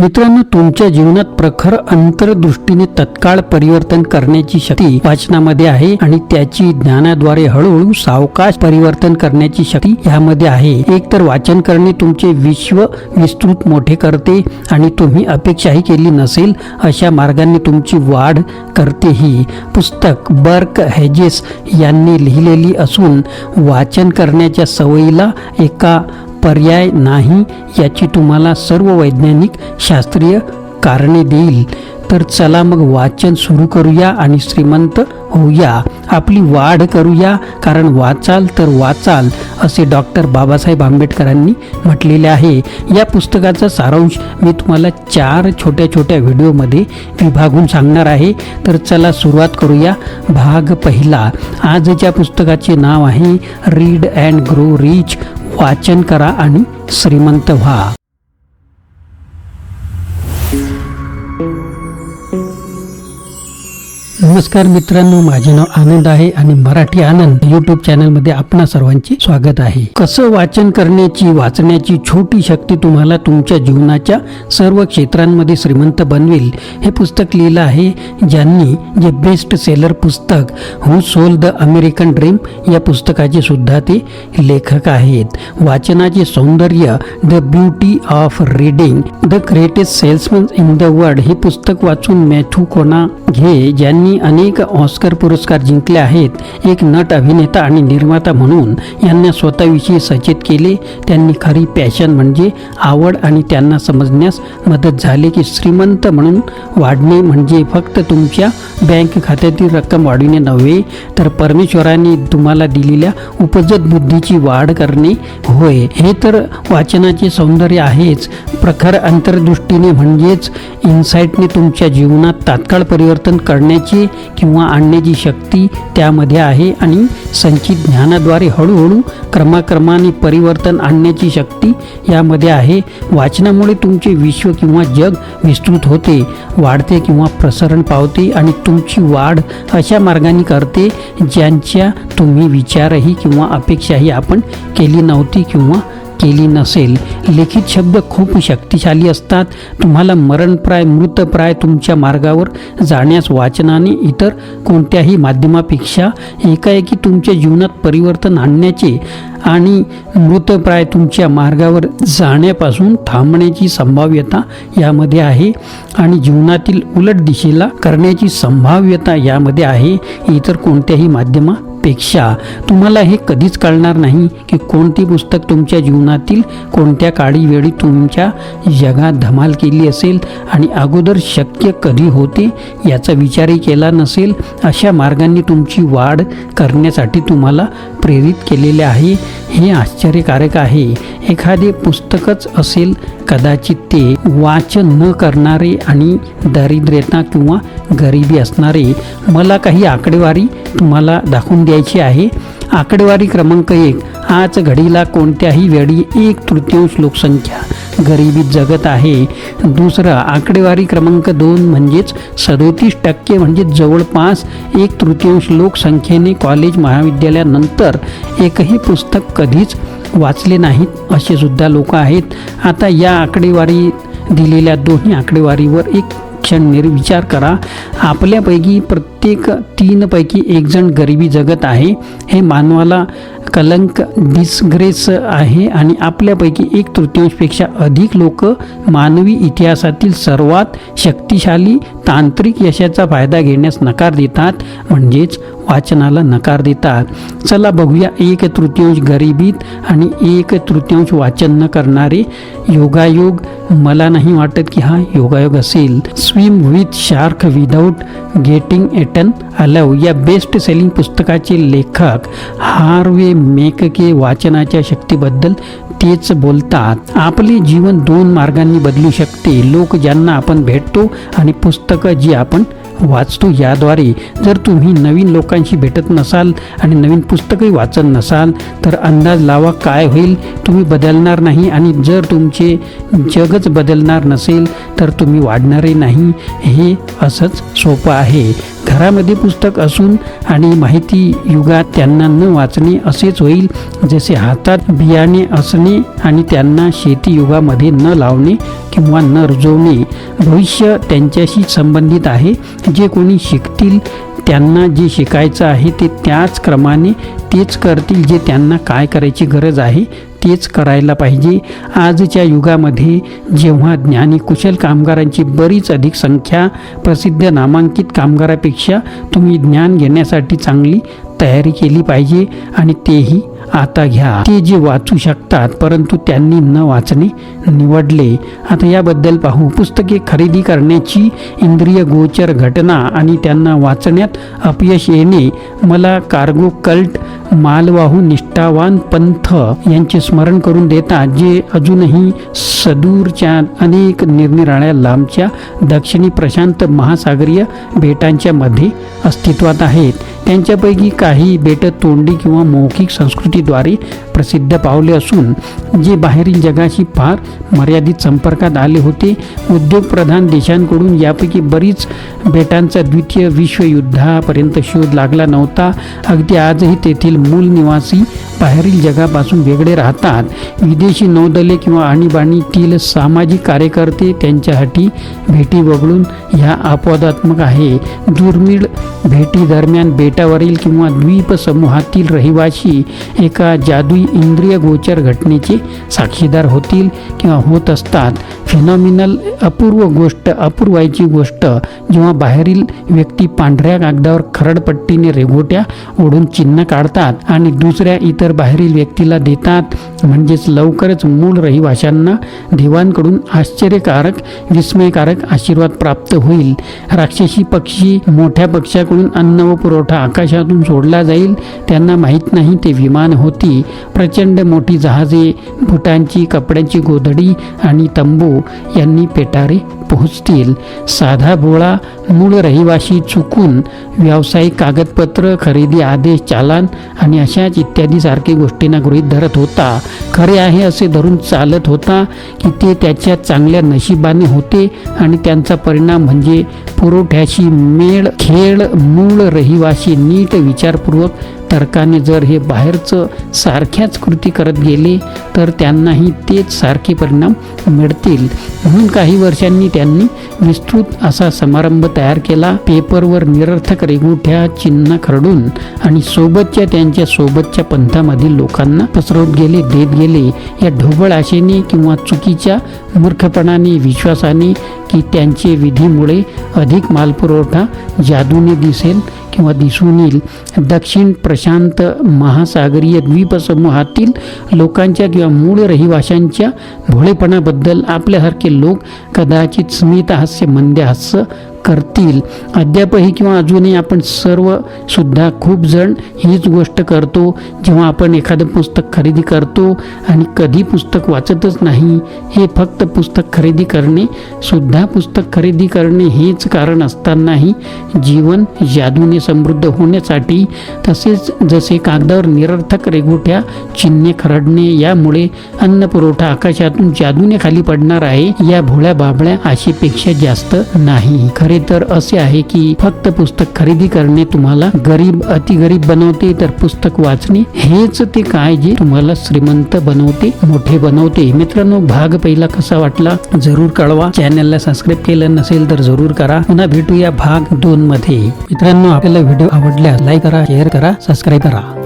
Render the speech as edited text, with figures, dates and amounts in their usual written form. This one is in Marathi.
मित्रांनो, तुमच्या जीवनात प्रखर अंतर्दृष्टीने तत्काळ परिवर्तन करण्याची शक्ती वाचनामध्ये आहे आणि त्याची ज्ञानाद्वारे हळूहळू सावकाश परिवर्तन करण्याची शक्ती यामध्ये आहे. एकतर वाचन करणे तुमचे विश्व विस्तृत मोठे करते आणि तुम्ही अपेक्षाही केली नसेल अशा मार्गाने तुमची वाढ करते. ही पुस्तक बर्क हेजेस यांनी लिहिलेली असून वाचन करण्याच्या सवयीला एका पर्याय नाही याची तुम्हाला सर्व वैज्ञानिक शास्त्रीय कारणे देईल. तर चला मग वाचन सुरू करूया आणि श्रीमंत होऊया, आपली वाढ करूया. कारण वाचाल तर वाचाल असे डॉक्टर बाबासाहेब आंबेडकरांनी म्हटलेले आहे. या पुस्तकाचा सारांश मी तुम्हाला 4 छोट्या छोट्या व्हिडिओमध्ये विभागून सांगणार आहे. तर चला सुरुवात करूया. भाग पहिला. आजच्या पुस्तकाचे नाव आहे रीड अँड ग्रो रिच. वाचन करा आणि श्रीमंत व्हा. नमस्कार मित्रांनो, माझे नाव आनंद आहे आणि मराठी आनंद यूट्यूब चॅनलमध्ये आपणा सर्वांचे स्वागत आहे. कसं वाचन करण्याची वाचण्याची छोटी शक्ती तुम्हाला तुमच्या जीवनाच्या सर्व क्षेत्रांमध्ये श्रीमंत बनवेल हे पुस्तक लिहिलं आहे ज्यांनी जे बेस्ट सेलर पुस्तक who sold the American dream या पुस्तकाचे सुद्धा ते लेखक आहेत. वाचनाचे सौंदर्य, the beauty of reading, the greatest salesman in the world हे पुस्तक वाचून मॅथ्यू कोनाघे ज्यांनी अनेक ऑस्कर पुरस्कार जिंकले आहेत, एक नट, अभिनेता आणि निर्माता म्हणून यांना स्वतःविषयी सचेत केले. त्यांनी खरी पॅशन म्हणजे आवड आणि त्यांना समजण्यास मदत झाली की श्रीमंत म्हणून वाढणे म्हणजे फक्त तुमच्या बँक खात्यातील रक्कम वाढविणे नव्हे, तर परमेश्वराने तुम्हाला दिलेल्या उपजत बुद्धीची वाढ करणे होय. हे तर वाचनाचे सौंदर्य आहेच. प्रखर अंतर्दृष्टीने म्हणजेच इन्साईटने तुमच्या जीवनात तात्काळ परिवर्तन करण्याची किंवा आणण्याची शक्ती त्यामध्ये आहे आणि संचित ज्ञानाद्वारे हळूहळू क्रमाक्रमाने परिवर्तन आणण्याची शक्ती यामध्ये आहे. वाचनामुळे तुमचे विश्व किंवा जग विस्तृत होते, वाढते किंवा प्रसरण पावते आणि तुमची वाढ अशा मार्गाने करते ज्यांच्या तुम्ही विचारही किंवा अपेक्षाही आपण केली नव्हती किंवा केली नसेल. लिखित शब्द खूप शक्तिशाली असतात. तुम्हाला मरणप्राय, मृतप्राय तुमच्या मार्गावर जाण्यास वाचनाने इतर कोणत्याही माध्यमापेक्षा एकाएकी तुमच्या जीवनात परिवर्तन आणण्याचे आणि मृतप्राय तुमच्या मार्गावर जाण्यापासून थांबण्याची संभाव्यता यामध्ये आहे आणि जीवनातील उलट दिशेला करण्याची संभाव्यता यामध्ये आहे. इतर कोणत्याही माध्यमापेक्षा तुम्हाला हे कधीच कळणार नाही की कोणते पुस्तक तुमच्या जीवनातील कोणत्या काळी वेळी तुमच्या जगात धमाल केली असेल आणि अगोदर शक्य कधी होते याचा विचारही केला नसेल. अशा मार्गाने तुमची वाढ करण्यासाठी तुम्हाला प्रेरित केलेले आहे. हे आश्चर्यकारक आहे. एखादे पुस्तकच असेल कदाचित ते वाचन न करणारे आणि दारिद्र्यता किंवा गरिबी असणारे. मला काही आकडेवारी तुम्हाला दाखवून द्यायची आहे. आकडेवारी क्रमांक 1. आज घडीला कोणत्याही वेळी 1/3 लोकसंख्या गरिबीत जगत आहे. दुसरं आकडेवारी क्रमांक 2 म्हणजेच 37% म्हणजे जवळपास 1/3 लोकसंख्येने कॉलेज महाविद्यालयानंतर एकही पुस्तक कधीच वाचले नाहीत असे सुद्धा लोक आहेत. आता या आकडेवारी दिलेल्या दोन्ही आकडेवारीवर एक क्षण विचार करा. आपल्यापैकी प्रत्येक 3 पैकी 1 जण गरिबी जगत आहे. हे मानवाला कलंक, डिस्ग्रेस आहे आणि आपल्यापैकी 1/3 पेक्षा अधिक लोक मानवी इतिहासातील सर्वात शक्तिशाली तांत्रिक यशाचा फायदा घेण्यास नकार देतात, म्हणजेच वाचनाला नकार देतात. चला बघूया 1/3 गरिबीत आणि 1/3 वाचन न करणारे. योगायोग. मला नाही वाटत की हा योगायोग असेल. Swim with shark without getting Eton allow या बेस्ट सेलिंग पुस्तकाचे लेखक हार्वे मेकके वाचनाच्या शक्तीबद्दल तेच बोलतात. आपले जीवन 2 मार्गांनी बदलू शकते. लोक ज्यांना आपण भेटतो आणि पुस्तकं जी आपण वाचतो याद्वारे. जर तुम्ही नवीन लोकांशी भेटत नसाल आणि नवीन पुस्तकही वाचत नसाल तर अंदाज लावा काय होईल. तुम्ही बदलणार नाही आणि जर तुमचे जगच बदलणार नसेल तर तुम्ही वाढणारही नाही. हे असंच सोपं आहे. घरामध्ये पुस्तक असून आणि माहिती युगात त्यांना न वाचणे असेच होईल जसे हातात बियाणे असणे आणि त्यांना शेती युगामध्ये न लावणे किंवा न रुजवणे. भविष्य त्यांच्याशी संबंधित आहे. जे कोणी शिकतील त्यांना जे शिकायचं आहे ते त्याच क्रमाने तेच करतील. जे त्यांना काय करायची गरज आहे तेच करायला पाहिजे. आजच्या युगामध्ये जेव्हा ज्ञानी कुशल कामगारांची बरीच अधिक संख्या प्रसिद्ध नामांकित कामगारापेक्षा तुम्ही ज्ञान घेण्यासाठी चांगली तयारी केली पाहिजे आणि तेही आता घ्या. ते जे वाचू शकतात परंतु त्यांनी न वाचणे निवडले. आता याबद्दल पाहू. पुस्तके खरेदी करण्याची इंद्रिय गोचर घटना आणि त्यांना वाचण्यात अपयश येणे मला कार्गो कल्ट, मालवाहू निष्ठावान पंथ यांचे स्मरण करून देतात, जे अजूनही सदूरच्या अनेक निरनिराळ्या लांबच्या दक्षिणी प्रशांत महासागरीय बेटांच्या मध्ये अस्तित्वात आहेत. त्यांच्यापैकी काही बेट तोंडी किंवा मौखिक संस्कृतीद्वारे प्रसिद्ध पावले असून जे बाहेरील जगाशी फार मर्यादित संपर्कात आले होते. उद्योगप्रधान देशांकडून यापैकी बरीच बेटांचा द्वितीय विश्वयुद्धापर्यंत शोध लागला नव्हता. अगदी आजही तेथील मूल निवासी बाहेरील जगापासून वेगळे राहतात. विदेशी नौदले किंवा आणीबाणीतील सामाजिक कार्यकर्ते त्यांच्यासाठी भेटी वगळून ह्या अपवादात्मक आहे. दुर्मिळ भेटी दरम्यान बेटावरील किंवा द्वीप समूहातील रहिवासी एका जादुई इंद्रिय गोचर घटनेचे साक्षीदार होतील किंवा होत असतात. फिनॉमिनल अपूर्वायची गोष्ट जेव्हा बाहेरील व्यक्ती पांढऱ्या कागदावर खरडपट्टीने रेघोट्या ओढून चिन्ह काढतात आणि दुसऱ्या इतर बाहेरील व्यक्तीला देतात. म्हणजेच लवकरच मूळ रहिवाशांना देवांकडून आश्चर्यकारक विस्मयकारक आशीर्वाद प्राप्त होईल. राक्षसी पक्षी मोठ्या पक्षाकडून अन्न व पुरवठा आकाशातून सोडला जाईल. त्यांना माहीत नाही ते विमान होती. प्रचंड मोठी जहाजे, बुटांची, कपड्यांची गोधडी आणि तंबू यांनी पेटारे पोहोचतील. साधा भोळा मूळ रहिवाशी चुकून व्यावसायिक कागदपत्र, खरेदी आदेश, चालान आणि अशाच इत्यादी सारखे गोष्टींना गृहीत धरत होता. खरे आहे असे धरून चालत होता की ते त्याच्या चांगल्या नशिबाने होते आणि त्यांचा परिणाम म्हणजे पुरवठ्याशी मेळ खेळ. मूळ रहिवाशी नीट विचारपूर्वक तर्काने जर हे बाहेरचं सारख्याच कृती करत गेले तर त्यांनाही तेच सारखे परिणाम मिळतील. म्हणून काही वर्षांनी त्यांनी विस्तृत असा समारंभ तयार केला. पेपरवर निरर्थक रेघोट्या चिन्ह खरडून आणि त्यांच्या सोबतच्या पंथामधील लोकांना पसरवत गेले, देत गेले. या ढोबळ आशेने किंवा चुकीच्या मूर्खपणाने, विश्वासाने की त्यांचे विधीमुळे अधिक मालपुरवठा जादूने दिसेल किंवा दिसून येईल. दक्षिण प्रशांत महासागरीय द्वीपसमूहातील लोकांच्या किंवा मूळ रहिवाशांच्या भोळेपणाबद्दल आपल्यासारखे लोक कदाचित स्मितहास्य, मंदहास्य करतील. अद्यापही किंवा अजूनही आपण सर्व सुद्धा खूप जण हीच गोष्ट करतो. जेव्हा आपण एखादं पुस्तक खरेदी करतो आणि कधी पुस्तक वाचतच नाही. हे फक्त पुस्तक खरेदी करणे सुद्धा पुस्तक खरेदी करणे हेच कारण असतानाही जीवन जादूने समृद्ध होण्यासाठी, तसेच जसे कागदावर निरर्थक रेघोट्या चिन्हे खरडणे यामुळे अन्न पुरवठा आकाशातून जादूने खाली पडणार आहे, या भोळ्या बाबळ्या आशेपेक्षा जास्त नाही. खरे तर असे आहे की फक्त पुस्तक खरेदी करणे तुम्हाला गरीब, अतिगरीब बनवते, तर पुस्तक वाचणे हेच ते काय जे तुम्हाला श्रीमंत बनवते, मोठे बनवते. मित्रांनो, भाग पहिला कसा वाटला जरूर कळवा. चॅनलला सबस्क्राईब केलं नसेल तर जरूर करा. पुन्हा भेटूया भाग 2 मध्ये. मित्रांनो, आपल्याला व्हिडिओ आवडल्यास लाईक करा, शेअर करा, सबस्क्राईब करा.